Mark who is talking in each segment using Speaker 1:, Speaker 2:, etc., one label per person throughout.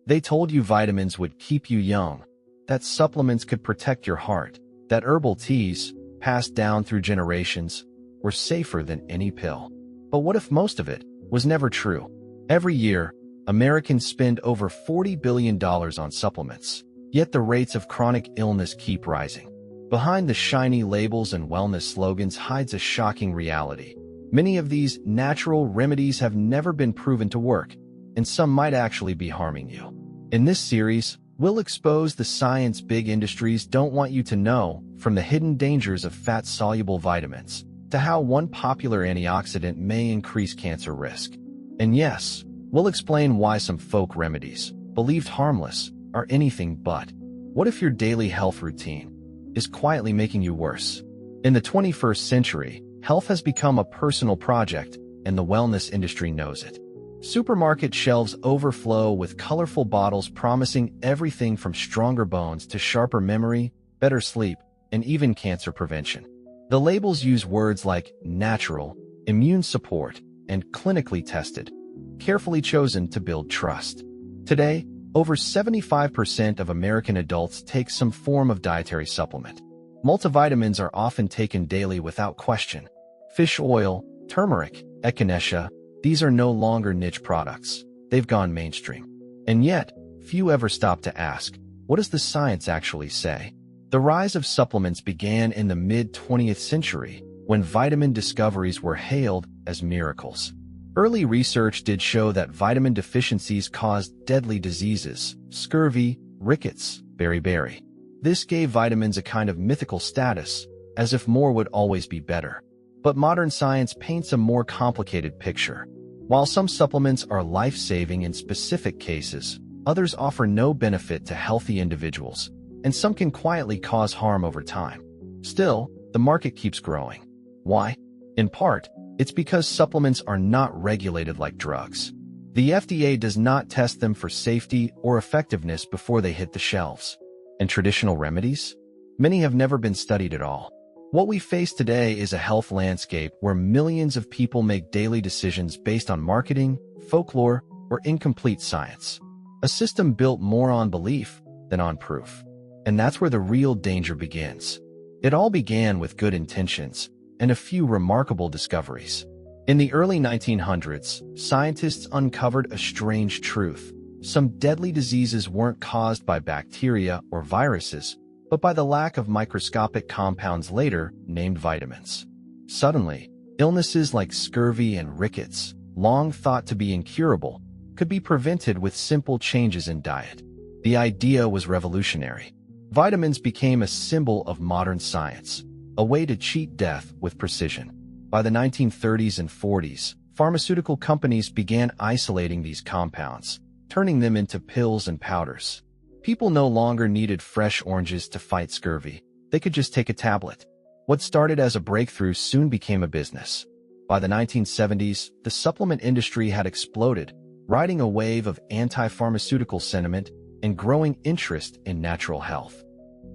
Speaker 1: They told you vitamins would keep you young, that supplements could protect your heart, that herbal teas, passed down through generations, were safer than any pill. But what if most of it was never true? Every year, Americans spend over $40 billion on supplements, yet the rates of chronic illness keep rising. Behind the shiny labels and wellness slogans hides a shocking reality. Many of these natural remedies have never been proven to work, and some might actually be harming you. In this series, we'll expose the science big industries don't want you to know, from the hidden dangers of fat-soluble vitamins to how one popular antioxidant may increase cancer risk. And yes, we'll explain why some folk remedies, believed harmless, are anything but. What if your daily health routine is quietly making you worse? In the 21st century, health has become a personal project, and the wellness industry knows it. Supermarket shelves overflow with colorful bottles promising everything from stronger bones to sharper memory, better sleep, and even cancer prevention. The labels use words like natural, immune support, and clinically tested, carefully chosen to build trust. Today, over 75% of American adults take some form of dietary supplement. Multivitamins are often taken daily without question. Fish oil, turmeric, echinacea, these are no longer niche products. They've gone mainstream. And yet, few ever stop to ask, what does the science actually say? The rise of supplements began in the mid-20th century, when vitamin discoveries were hailed as miracles. Early research did show that vitamin deficiencies caused deadly diseases, scurvy, rickets, beriberi. This gave vitamins a kind of mythical status, as if more would always be better. But modern science paints a more complicated picture. While some supplements are life-saving in specific cases, others offer no benefit to healthy individuals, and some can quietly cause harm over time. Still, the market keeps growing. Why? In part, it's because supplements are not regulated like drugs. The FDA does not test them for safety or effectiveness before they hit the shelves. And traditional remedies? Many have never been studied at all. What we face today is a health landscape where millions of people make daily decisions based on marketing, folklore, or incomplete science. A system built more on belief than on proof. And that's where the real danger begins. It all began with good intentions and a few remarkable discoveries. In the early 1900s, scientists uncovered a strange truth. Some deadly diseases weren't caused by bacteria or viruses, but by the lack of microscopic compounds later named vitamins. Suddenly, illnesses like scurvy and rickets, long thought to be incurable, could be prevented with simple changes in diet. The idea was revolutionary. Vitamins became a symbol of modern science, a way to cheat death with precision. By the 1930s and 40s, pharmaceutical companies began isolating these compounds, turning them into pills and powders. People no longer needed fresh oranges to fight scurvy. They could just take a tablet. What started as a breakthrough soon became a business. By the 1970s, the supplement industry had exploded, riding a wave of anti-pharmaceutical sentiment and growing interest in natural health.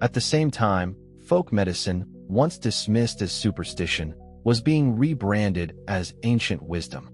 Speaker 1: At the same time, folk medicine, once dismissed as superstition, was being rebranded as ancient wisdom.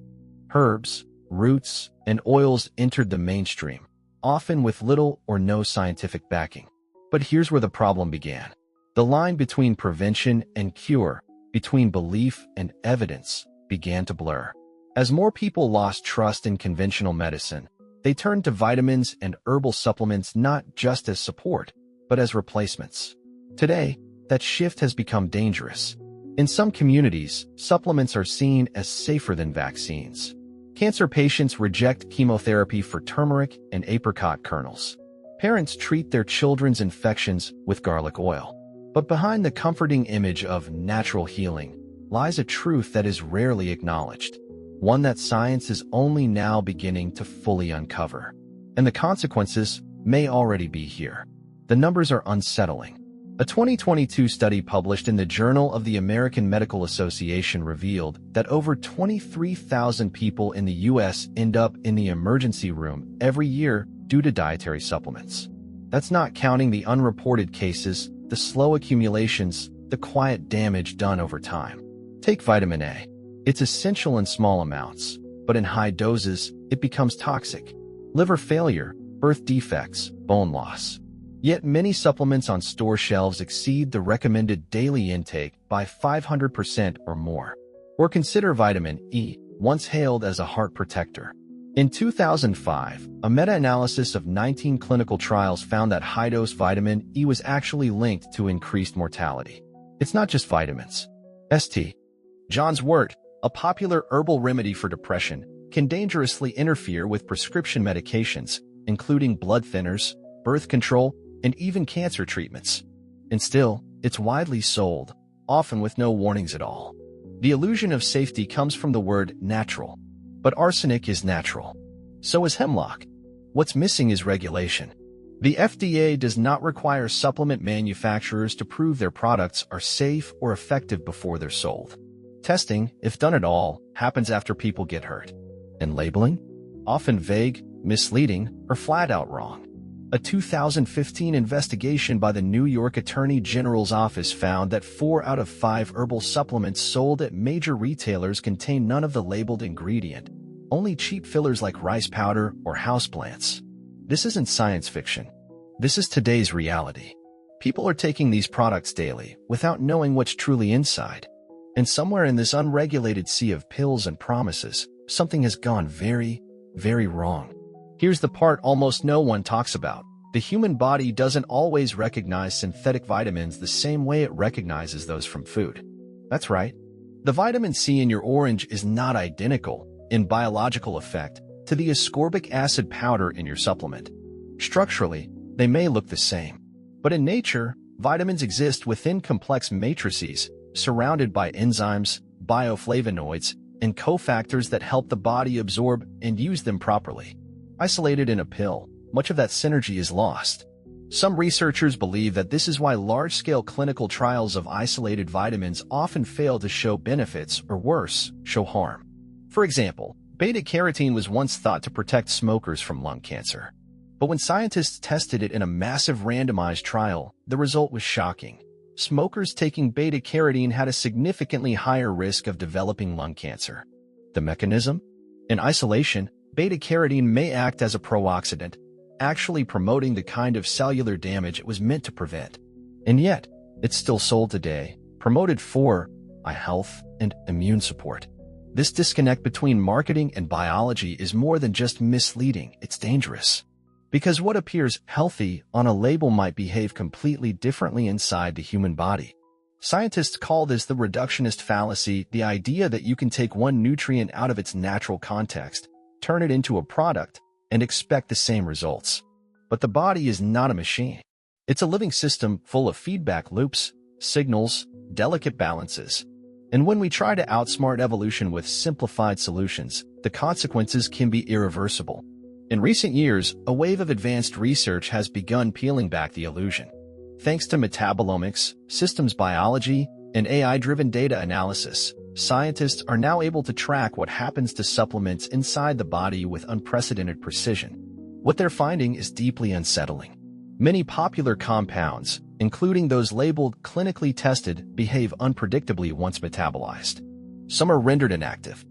Speaker 1: Herbs, roots, and oils entered the mainstream, often with little or no scientific backing. But here's where the problem began. The line between prevention and cure, between belief and evidence, began to blur. As more people lost trust in conventional medicine, they turned to vitamins and herbal supplements not just as support, but as replacements. Today, that shift has become dangerous. In some communities, supplements are seen as safer than vaccines. Cancer patients reject chemotherapy for turmeric and apricot kernels. Parents treat their children's infections with garlic oil. But behind the comforting image of natural healing lies a truth that is rarely acknowledged, one that science is only now beginning to fully uncover. And the consequences may already be here. The numbers are unsettling. A 2022 study published in the Journal of the American Medical Association revealed that over 23,000 people in the U.S. end up in the emergency room every year due to dietary supplements. That's not counting the unreported cases, the slow accumulations, the quiet damage done over time. Take vitamin A. It's essential in small amounts, but in high doses, it becomes toxic. Liver failure, birth defects, bone loss. Yet many supplements on store shelves exceed the recommended daily intake by 500% or more. Or consider vitamin E, once hailed as a heart protector. In 2005, a meta-analysis of 19 clinical trials found that high-dose vitamin E was actually linked to increased mortality. It's not just vitamins. St. John's wort, a popular herbal remedy for depression, can dangerously interfere with prescription medications, including blood thinners, birth control, and even cancer treatments. And still, it's widely sold, often with no warnings at all. The illusion of safety comes from the word natural. But arsenic is natural. So is hemlock. What's missing is regulation. The FDA does not require supplement manufacturers to prove their products are safe or effective before they're sold. Testing, if done at all, happens after people get hurt. And labeling? Often vague, misleading, or flat-out wrong. A 2015 investigation by the New York Attorney General's office found that 4 out of 5 herbal supplements sold at major retailers contain none of the labeled ingredient, only cheap fillers like rice powder or houseplants. This isn't science fiction. This is today's reality. People are taking these products daily without knowing what's truly inside. And somewhere in this unregulated sea of pills and promises, something has gone very, very wrong. Here's the part almost no one talks about. The human body doesn't always recognize synthetic vitamins the same way it recognizes those from food. That's right. The vitamin C in your orange is not identical, in biological effect, to the ascorbic acid powder in your supplement. Structurally, they may look the same. But in nature, vitamins exist within complex matrices, surrounded by enzymes, bioflavonoids, and cofactors that help the body absorb and use them properly. Isolated in a pill, much of that synergy is lost. Some researchers believe that this is why large-scale clinical trials of isolated vitamins often fail to show benefits or worse, show harm. For example, beta-carotene was once thought to protect smokers from lung cancer. But when scientists tested it in a massive randomized trial, the result was shocking. Smokers taking beta-carotene had a significantly higher risk of developing lung cancer. The mechanism? In isolation, beta-carotene may act as a pro-oxidant, actually promoting the kind of cellular damage it was meant to prevent. And yet, it's still sold today, promoted for eye health and immune support. This disconnect between marketing and biology is more than just misleading, it's dangerous. Because what appears healthy on a label might behave completely differently inside the human body. Scientists call this the reductionist fallacy, the idea that you can take one nutrient out of its natural context, turn it into a product, and expect the same results. But the body is not a machine. It's a living system full of feedback loops, signals, delicate balances. And when we try to outsmart evolution with simplified solutions, the consequences can be irreversible. In recent years, a wave of advanced research has begun peeling back the illusion. Thanks to metabolomics, systems biology, and AI-driven data analysis, scientists are now able to track what happens to supplements inside the body with unprecedented precision. What they're finding is deeply unsettling. Many popular compounds, including those labeled clinically tested, behave unpredictably once metabolized. Some are rendered inactive.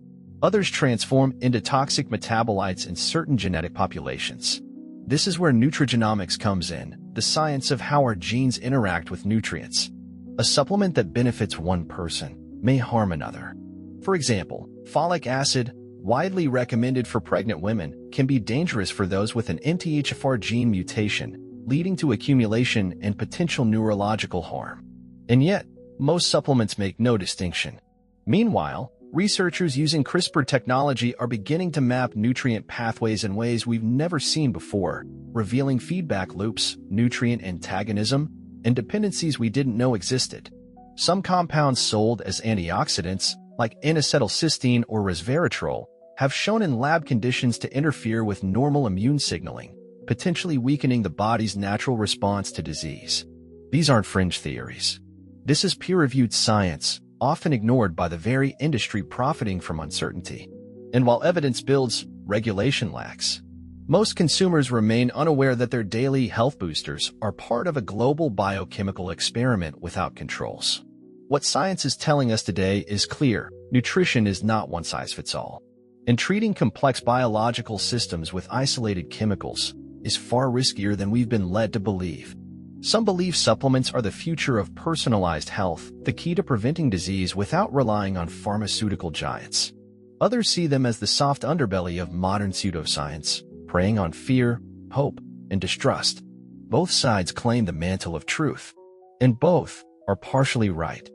Speaker 1: Others transform into toxic metabolites in certain genetic populations. This is where nutrigenomics comes in, the science of how our genes interact with nutrients. A supplement that benefits one person may harm another. For example, folic acid, widely recommended for pregnant women, can be dangerous for those with an MTHFR gene mutation, leading to accumulation and potential neurological harm. And yet, most supplements make no distinction. Meanwhile, researchers using CRISPR technology are beginning to map nutrient pathways in ways we've never seen before, revealing feedback loops, nutrient antagonism, and dependencies we didn't know existed. Some compounds sold as antioxidants, like N-acetylcysteine or resveratrol, have shown in lab conditions to interfere with normal immune signaling, potentially weakening the body's natural response to disease. These aren't fringe theories. This is peer-reviewed science, often ignored by the very industry profiting from uncertainty. And while evidence builds, regulation lacks. Most consumers remain unaware that their daily health boosters are part of a global biochemical experiment without controls. What science is telling us today is clear: nutrition is not one size fits all. And treating complex biological systems with isolated chemicals, is far riskier than we've been led to believe. Some believe supplements are the future of personalized health, the key to preventing disease without relying on pharmaceutical giants. Others see them as the soft underbelly of modern pseudoscience, preying on fear, hope, and distrust. Both sides claim the mantle of truth, and both are partially right.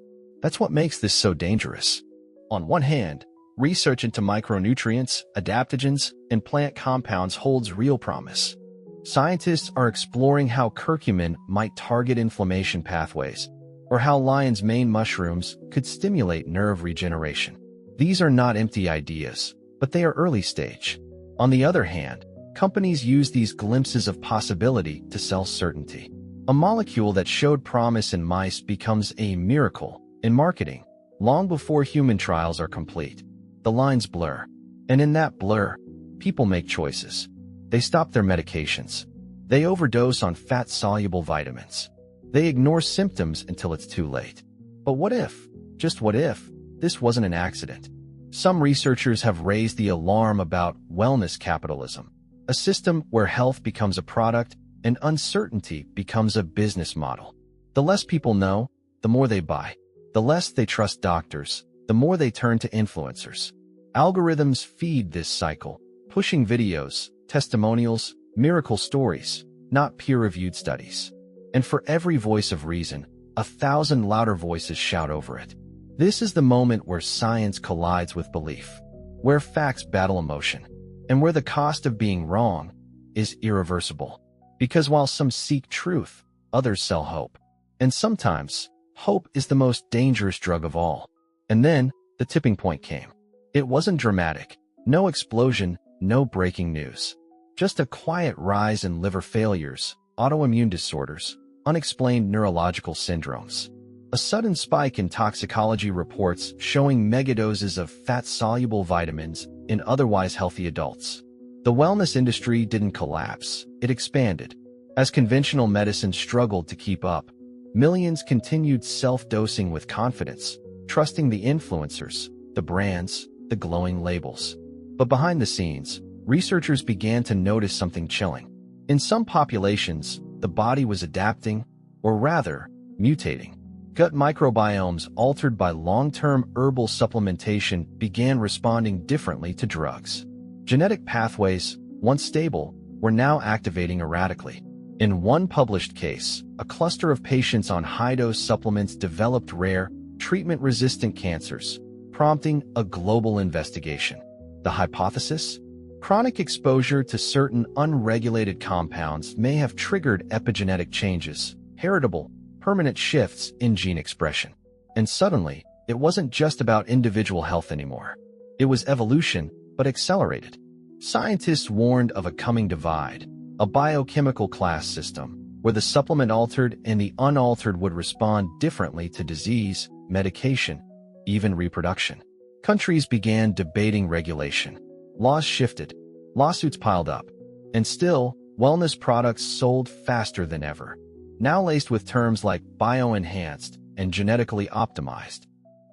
Speaker 1: That's what makes this so dangerous. On one hand, research into micronutrients, adaptogens, and plant compounds holds real promise. Scientists are exploring how curcumin might target inflammation pathways, or how lion's mane mushrooms could stimulate nerve regeneration. These are not empty ideas, but they are early stage. On the other hand, companies use these glimpses of possibility to sell certainty. A molecule that showed promise in mice becomes a miracle in marketing, long before human trials are complete. The lines blur, and in that blur, people make choices. They stop their medications. They overdose on fat-soluble vitamins. They ignore symptoms until it's too late. But what if, just what if, this wasn't an accident? Some researchers have raised the alarm about wellness capitalism, a system where health becomes a product and uncertainty becomes a business model. The less people know, the more they buy. The less they trust doctors, the more they turn to influencers. Algorithms feed this cycle, pushing videos, testimonials, miracle stories, not peer-reviewed studies. And for every voice of reason, 1,000 louder voices shout over it. This is the moment where science collides with belief, where facts battle emotion, and where the cost of being wrong is irreversible. Because while some seek truth, others sell hope. And sometimes, hope is the most dangerous drug of all. And then, the tipping point came. It wasn't dramatic. No explosion, no breaking news. Just a quiet rise in liver failures, autoimmune disorders, unexplained neurological syndromes. A sudden spike in toxicology reports showing megadoses of fat-soluble vitamins in otherwise healthy adults. The wellness industry didn't collapse, it expanded. As conventional medicine struggled to keep up, millions continued self-dosing with confidence, trusting the influencers, the brands, the glowing labels. But behind the scenes, researchers began to notice something chilling. In some populations, the body was adapting, or rather, mutating. Gut microbiomes altered by long-term herbal supplementation began responding differently to drugs. Genetic pathways, once stable, were now activating erratically. In one published case, a cluster of patients on high-dose supplements developed rare, treatment-resistant cancers, prompting a global investigation. The hypothesis? Chronic exposure to certain unregulated compounds may have triggered epigenetic changes, heritable, permanent shifts in gene expression. And suddenly, it wasn't just about individual health anymore. It was evolution, but accelerated. Scientists warned of a coming divide, a biochemical class system, where the supplement altered and the unaltered would respond differently to disease, medication, even reproduction. Countries began debating regulation. Laws shifted. Lawsuits piled up. And still, wellness products sold faster than ever, now laced with terms like bioenhanced and genetically optimized.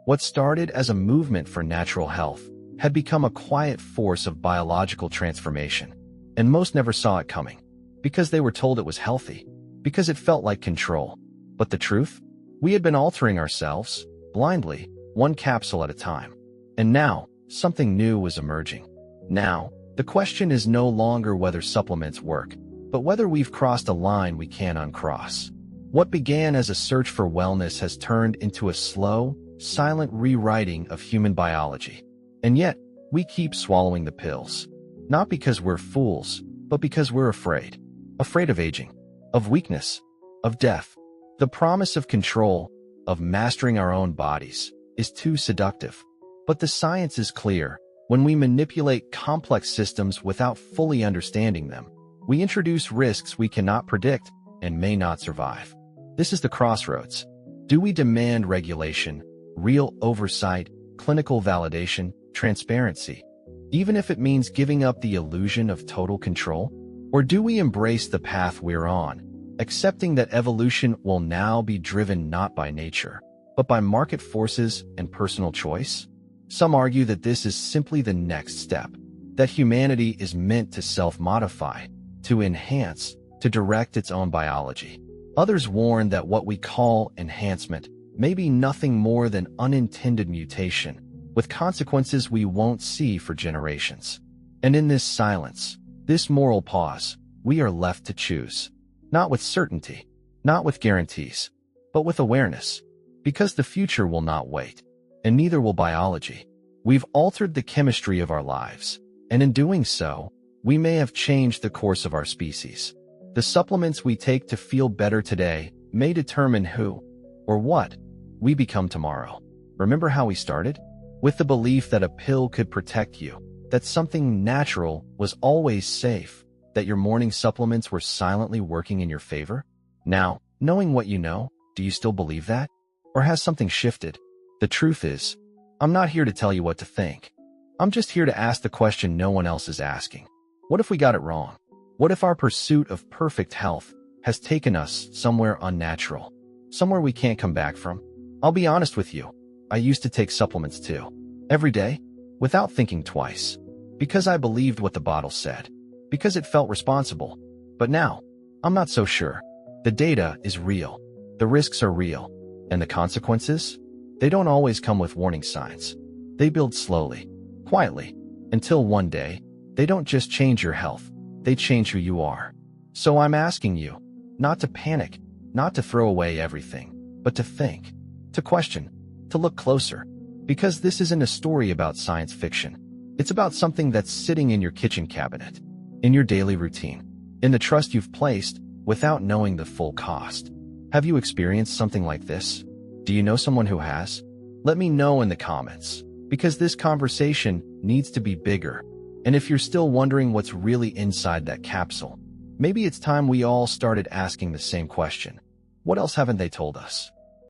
Speaker 1: What started as a movement for natural health had become a quiet force of biological transformation. And most never saw it coming. Because they were told it was healthy. Because it felt like control. But the truth? We had been altering ourselves, blindly, one capsule at a time. And now, something new was emerging. Now, the question is no longer whether supplements work, but whether we've crossed a line we can't uncross. What began as a search for wellness has turned into a slow, silent rewriting of human biology. And yet, we keep swallowing the pills. Not because we're fools, but because we're afraid. Afraid of aging, of weakness, of death. The promise of control, of mastering our own bodies, is too seductive. But the science is clear. When we manipulate complex systems without fully understanding them, we introduce risks we cannot predict and may not survive. This is the crossroads. Do we demand regulation, real oversight, clinical validation, transparency, even if it means giving up the illusion of total control? Or do we embrace the path we're on, accepting that evolution will now be driven not by nature, but by market forces and personal choice? Some argue that this is simply the next step, that humanity is meant to self-modify, to enhance, to direct its own biology. Others warn that what we call enhancement may be nothing more than unintended mutation, with consequences we won't see for generations. And in this silence, this moral pause, we are left to choose. Not with certainty, not with guarantees, but with awareness. Because the future will not wait, and neither will biology. We've altered the chemistry of our lives, and in doing so, we may have changed the course of our species. The supplements we take to feel better today may determine who, or what, we become tomorrow. Remember how we started? With the belief that a pill could protect you, that something natural was always safe, that your morning supplements were silently working in your favor? Now, knowing what you know, do you still believe that? Or has something shifted? The truth is, I'm not here to tell you what to think. I'm just here to ask the question no one else is asking. What if we got it wrong? What if our pursuit of perfect health has taken us somewhere unnatural? Somewhere we can't come back from? I'll be honest with you. I used to take supplements too. Every day, without thinking twice. Because I believed what the bottle said. Because it felt responsible. But now, I'm not so sure. The data is real. The risks are real. And the consequences? They don't always come with warning signs. They build slowly, quietly, until one day, they don't just change your health, they change who you are. So I'm asking you, not to panic, not to throw away everything, but to think, to question, to look closer. Because this isn't a story about science fiction. It's about something that's sitting in your kitchen cabinet, in your daily routine, in the trust you've placed without knowing the full cost. Have you experienced something like this? Do you know someone who has? Let me know in the comments, because this conversation needs to be bigger. And if you're still wondering what's really inside that capsule, maybe it's time we all started asking the same question. What else haven't they told us?